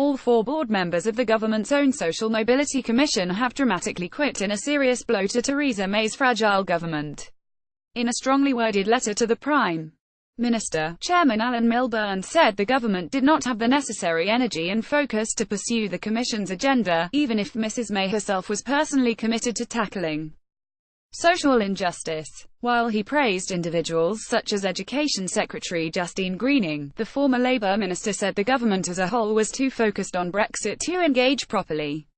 all 4 board members of the government's own Social Mobility Commission have dramatically quit in a serious blow to Theresa May's fragile government. In a strongly worded letter to the Prime Minister, Chairman Alan Milburn said the government did not have the necessary energy and focus to pursue the Commission's agenda, even if Mrs May herself was personally committed to tackling social injustice. While he praised individuals such as Education Secretary Justine Greening, the former Labour minister said the government as a whole was too focused on Brexit to engage properly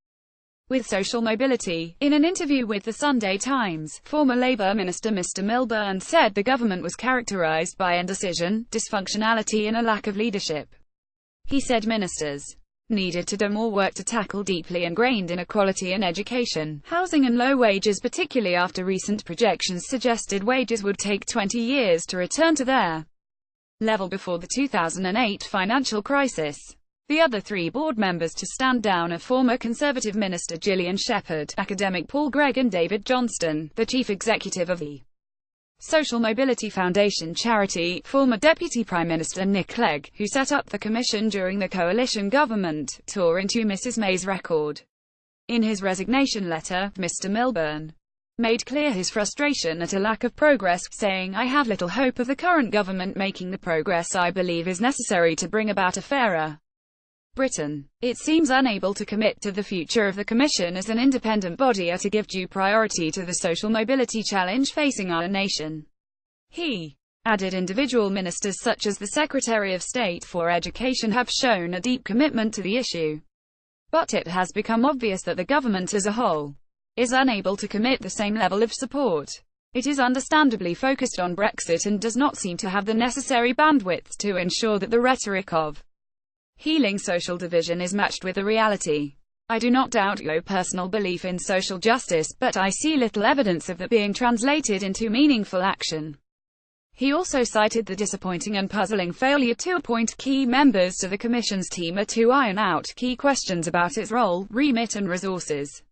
with social mobility. In an interview with the Sunday Times, former Labour Minister Mr Milburn said the government was characterised by indecision, dysfunctionality and a lack of leadership. He said ministers needed to do more work to tackle deeply ingrained inequality in education, housing and low wages, particularly after recent projections suggested wages would take 20 years to return to their level before the 2008 financial crisis. The other 3 board members to stand down are former Conservative Minister Gillian Shepherd, academic Paul Gregg and David Johnston, the chief executive of the Social Mobility Foundation charity, former Deputy Prime Minister Nick Clegg, who set up the commission during the coalition government, tore into Mrs May's record. In his resignation letter, Mr Milburn made clear his frustration at a lack of progress, saying, "I have little hope of the current government making the progress I believe is necessary to bring about a fairer Britain. It seems unable to commit to the future of the Commission as an independent body or to give due priority to the social mobility challenge facing our nation." He added individual ministers such as the Secretary of State for Education have shown a deep commitment to the issue. But it has become obvious that the government as a whole is unable to commit the same level of support. It is understandably focused on Brexit and does not seem to have the necessary bandwidth to ensure that the rhetoric of healing social division is matched with the reality. "I do not doubt your personal belief in social justice, but I see little evidence of that being translated into meaningful action." He also cited the disappointing and puzzling failure to appoint key members to the Commission's team or to iron out key questions about its role, remit and resources.